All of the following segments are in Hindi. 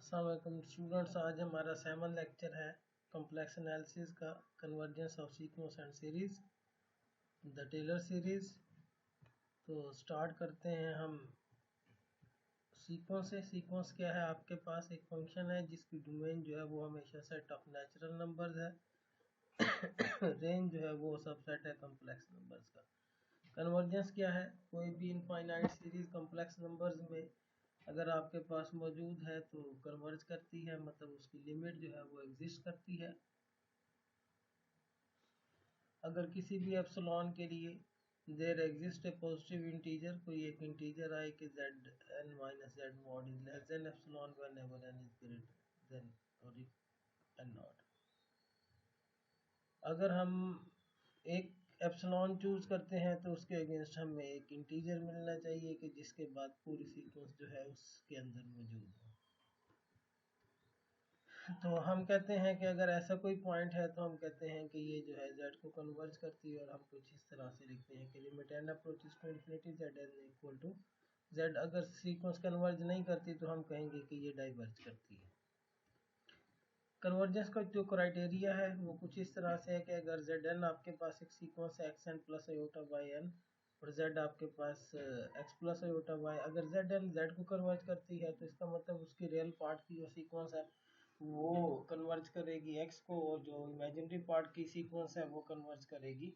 अस्सलाम वालेकुम स्टूडेंट्स, आज हमारा 7 लेक्चर है कॉम्प्लेक्स एनालिसिस का, convergence of sequence and series, the Taylor series. तो स्टार्ट करते हैं हम सीक्वेंस से। सीक्वेंस क्या है? आपके पास एक फंक्शन है जिसकी डोमेन जो है वो हमेशा सेट ऑफ नेचुरल नंबर्स है रेंज जो है वो सबसेट है कॉम्प्लेक्स नंबर्स का। कन्वर्जेंस क्या है? कोई भी इनफाइनाइट सीरीज कॉम्प्लेक्स नंबर्स में अगर आपके पास मौजूद है तो कन्वर्ज करती है, मतलब उसकी लिमिट जो है वो एग्जिस्ट करती है। अगर किसी भी एप्सिलॉन के लिए there exist a positive integer, कोई एक इंटीजर आए कि z n minus z mod is less than epsilon whenever n is greater than और एन नॉट। अगर हम एक एप्सिलॉन चूज करते हैं तो उसके अगेंस्ट हमें एक इंटीजर मिलना चाहिए कि जिसके बाद पूरी सीक्वेंस जो है उसके अंदर मौजूद हो। तो हम कहते हैं कि अगर ऐसा कोई पॉइंट है तो हम कहते हैं कि ये जो है z को कन्वर्ज करती है, और हम कुछ इस तरह से लिखते हैं कि limit n approaches to infinity z n equal to z। अगर सीक्वेंस कन्वर्ज नहीं करती तो हम कहेंगे कि ये डाइवर्ज करती है। कन्वर्जेंस का जो क्राइटेरिया है वो कुछ इस तरह से है कि अगर zn आपके पास एक सीक्वेंस है xn plus iota by n, और z आपके पास x प्लस आयोटा बाई, अगर zn z को कन्वर्ज करती है तो इसका मतलब उसकी रियल पार्ट की जो सीक्वेंस है वो कन्वर्ज करेगी x को, और जो इमेजिनरी पार्ट की सीक्वेंस है वो कन्वर्ज करेगी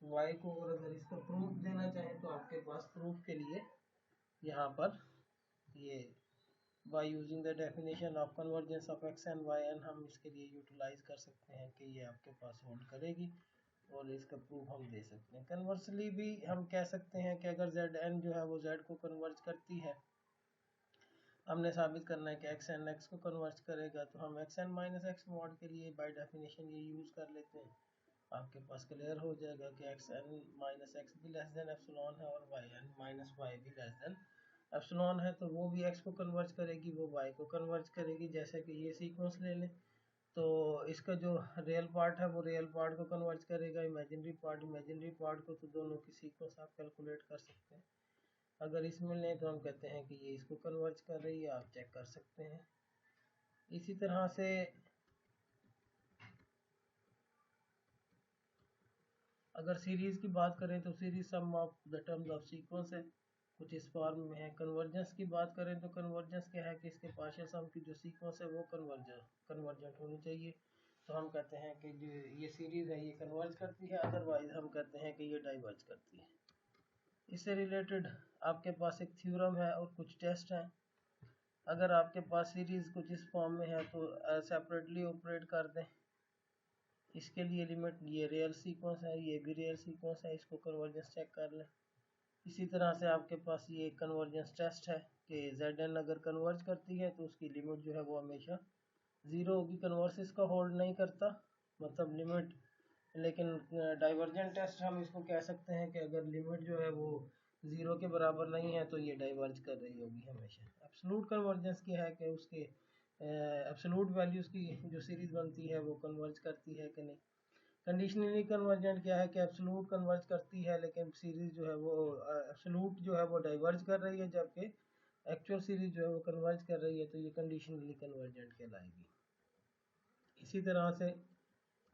y को। और अगर इसका प्रूफ देना चाहें तो आपके पास प्रूफ के लिए यहाँ पर ये by using the definition of convergence of x and y n हम इसके लिए यूटिलाइज कर सकते हैं कि ये आपके पास होल्ड करेगी, और इसका प्रूफ हम दे सकते हैं। कन्वर्सली भी हम कह सकते हैं कि अगर जेड एन जो है वो जेड को कन्वर्ज करती है, हमने साबित करना है कि एक्स एन एक्स को कन्वर्ज करेगा, तो हम x n minus x mod के लिए बाय डेफिनेशन ये यूज़ कर लेते हैं। आपके पास क्लियर हो जाएगा कि एक्स एन माइनस एक्स भी लेस देन एप्सिलॉन है, और वाई एन माइनस वाई भी लेस देन एप्सिलॉन है। तो वो भी एक्स को कन्वर्ज करेगी, वो वाई को कन्वर्ज करेगी। जैसे कि ये सीक्वेंस ले लें तो इसका जो रियल पार्ट है वो रियल पार्ट को कन्वर्ज करेगा, इमेजिनरी पार्ट को, तो दोनों की सीक्वेंस आप कैलकुलेट कर सकते हैं। अगर इसमें लें तो हम कहते हैं कि ये इसको कन्वर्ज कर रही है, आप चेक कर सकते हैं। इसी तरह से अगर सीरीज की बात करें तो series sum of the terms of sequence है, कुछ इस फॉर्म में है। कन्वर्जेंस की बात करें तो कन्वर्जेंस क्या है कि इसके पार्शियल सम की जो सीक्वेंस है वो कन्वर्जेंट होनी चाहिए। तो हम कहते हैं कि जो ये सीरीज है ये कन्वर्ज करती है, अदरवाइज हम कहते हैं कि ये डाइवर्ज करती है। इससे रिलेटेड आपके पास एक थ्योरम है और कुछ टेस्ट हैं। अगर आपके पास सीरीज कुछ इस फॉर्म में है तो सेपरेटली ऑपरेट कर दें। इसके लिए लिमिट, ये रियल सीक्वेंस है, ये भी रियल सीक्वेंस है, इसको कन्वर्जेंस चेक कर लें। इसी तरह से आपके पास ये कन्वर्जेंस टेस्ट है कि Zn अगर कन्वर्ज करती है तो उसकी लिमिट जो है वो हमेशा ज़ीरो होगी। कन्वर्स इसका होल्ड नहीं करता, मतलब लिमिट, लेकिन डाइवर्जेंट टेस्ट हम इसको कह सकते हैं कि अगर लिमिट जो है वो ज़ीरो के बराबर नहीं है तो ये डाइवर्ज कर रही होगी हमेशा। एब्सोल्यूट कन्वर्जेंस क्या है कि उसके एब्सोल्यूट वैल्यूज़ की जो सीरीज़ बनती है वो कन्वर्ज करती है कि नहीं। कंडीशनली कन्वर्जेंट क्या है कि एब्सोल्यूट कन्वर्ज करती है, लेकिन सीरीज जो है वो एब्सोल्यूट जो है वो डाइवर्ज कर रही है, जबकि एक्चुअल सीरीज जो है वो कन्वर्ज कर रही है, तो ये कंडीशनली कन्वर्जेंट कहलाएगी। इसी तरह से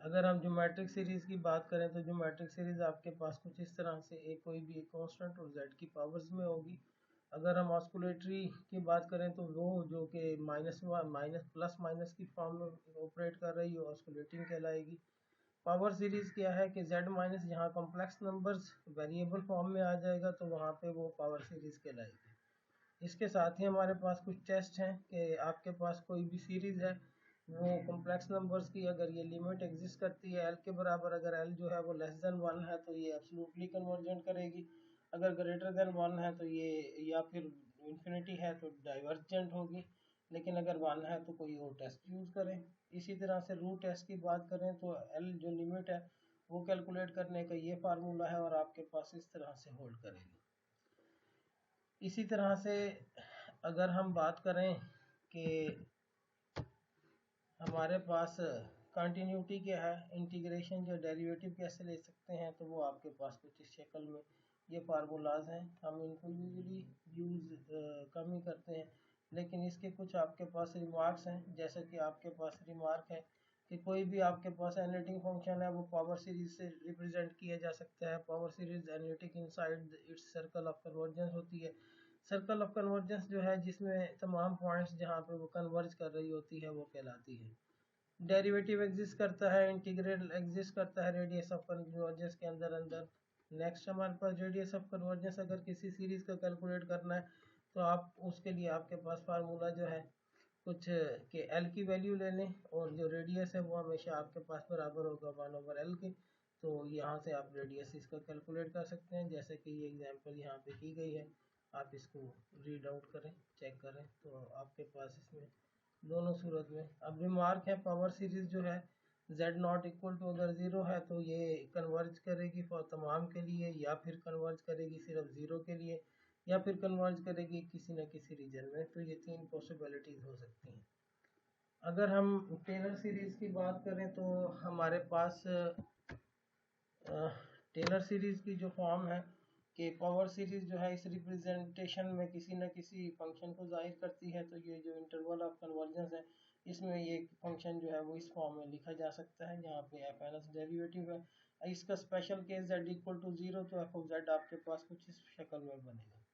अगर हम ज्योमेट्रिक सीरीज की बात करें तो ज्योमेट्रिक सीरीज आपके पास कुछ इस तरह से एक कोई भी एक कांस्टेंट और z की पावर्स में होगी। अगर हम ऑस्कुलेटरी की बात करें तो वो जो कि माइनस प्लस माइनस की फॉर्म में ऑपरेट कर रही है ऑस्कुलेटिंग कहलाएगी। पावर सीरीज क्या है कि z माइनस यहाँ कॉम्प्लेक्स नंबर्स वेरिएबल फॉर्म में आ जाएगा तो वहाँ पे वो पावर सीरीज कहलाएगी। इसके साथ ही हमारे पास कुछ टेस्ट हैं कि आपके पास कोई भी सीरीज है वो कॉम्प्लेक्स नंबर्स की, अगर ये लिमिट एग्जिस्ट करती है l के बराबर, अगर l जो है वो लेस देन 1 है तो ये एब्सोल्युटली कन्वर्जेंट करेगी, अगर ग्रेटर देन 1 है तो ये, या फिर इन्फिनिटी है तो डाइवर्जेंट होगी, लेकिन अगर 1 है तो कोई और टेस्ट यूज़ करें। इसी तरह से रूट टेस्ट की बात करें तो l जो लिमिट है वो कैलकुलेट करने का ये फार्मूला है, और आपके पास इस तरह से होल्ड करेगी। इसी तरह से अगर हम बात करें कि हमारे पास कंटिन्यूटी क्या है, इंटीग्रेशन जो डेरिवेटिव कैसे ले सकते हैं, तो वो आपके पास कुछ इस शक्ल में ये फार्मूलाज हैं। हम इनको यूजली यूज़ कम ही करते हैं। लेकिन इसके कुछ आपके पास रिमार्क्स हैं। जैसे कि आपके पास रिमार्क है कि कोई भी आपके पास एनालिटिक फंक्शन है वो पावर सीरीज से रिप्रेजेंट किया जा सकता है। Power series analytic inside it's circle of convergence होती है। सर्कल ऑफ कन्वर्जेंस जो है जिसमें तमाम पॉइंट्स जहाँ पे वो कन्वर्ज कर रही होती है वो कहलाती है। डेरिवेटिव एग्जिस्ट करता है, इंटीग्रल एग्जिस्ट करता है रेडियस ऑफ कन्वर्जेंस के अंदर अंदर। नेक्स्ट हमारे पास रेडियस ऑफ कन्वर्जेंस, अगर किसी सीरीज का कैलकुलेट करना है तो आप उसके लिए आपके पास फार्मूला जो है कुछ के एल की वैल्यू ले लें और जो रेडियस है वो हमेशा आपके पास बराबर होगा 1/L के। तो यहाँ से आप रेडियस इसका कैलकुलेट कर सकते हैं, जैसे कि ये एग्जांपल यहाँ पे की गई है। आप इसको रीड आउट करें, चेक करें तो आपके पास इसमें दोनों सूरत में। अब रिमार्क है, पावर सीरीज जो है z नॉट इक्वल टू अगर 0 है तो ये कन्वर्ज करेगी फॉर तमाम के लिए, या फिर कन्वर्ज करेगी सिर्फ 0 के लिए, या फिर कन्वर्ज करेगी किसी न किसी रीजन में। तो ये तीन पॉसिबिलिटीज हो सकती हैं। अगर हम टेलर सीरीज की बात करें तो हमारे पास टेलर सीरीज की जो फॉर्म है कि पावर सीरीज जो है इस रिप्रेजेंटेशन में किसी न किसी फंक्शन को जाहिर करती है। तो ये जो इंटरवल ऑफ कन्वर्जेंस है इसमें ये फंक्शन जो है वो इस फॉर्म में लिखा जा सकता है जहाँ पे एफ एन एस डेरिवेटिव है। इसका special case z equal to 0 तो एफ ऑफ जेड आपके पास कुछ इस शक्ल में बनेगा।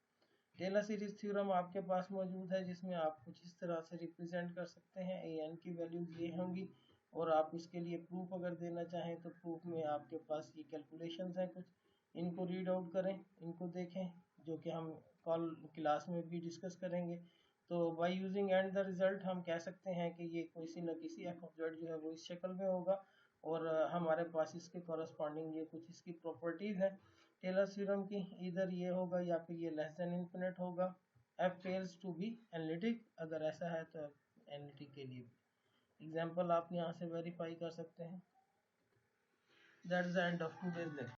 टेलर सीरीज थ्योरम आपके पास मौजूद है जिसमें आप कुछ इस तरह से रिप्रेजेंट कर सकते हैं। ए एन की वैल्यूज ये होंगी और आप इसके लिए प्रूफ अगर देना चाहें तो प्रूफ में आपके पास ये कैलकुलेशंस हैं कुछ, इनको रीड आउट करें, इनको देखें, जो कि हम कल क्लास में भी डिस्कस करेंगे। तो by using and the result हम कह सकते हैं कि ये किसी न किसी एफ ऑफ जेड जो है वो इस शक्ल में होगा और हमारे पास इसके कॉरस्पॉन्डिंग ये कुछ इसकी प्रॉपर्टीज हैं टेलर थ्योरम की। इधर ये होगा या फिर ये लेस देन इन्फिनिट होगा। F fails to be analytic, अगर ऐसा है तो एनालिटिक के लिए एग्जाम्पल आप यहाँ से वेरीफाई कर सकते हैं। That's the end of today's lecture.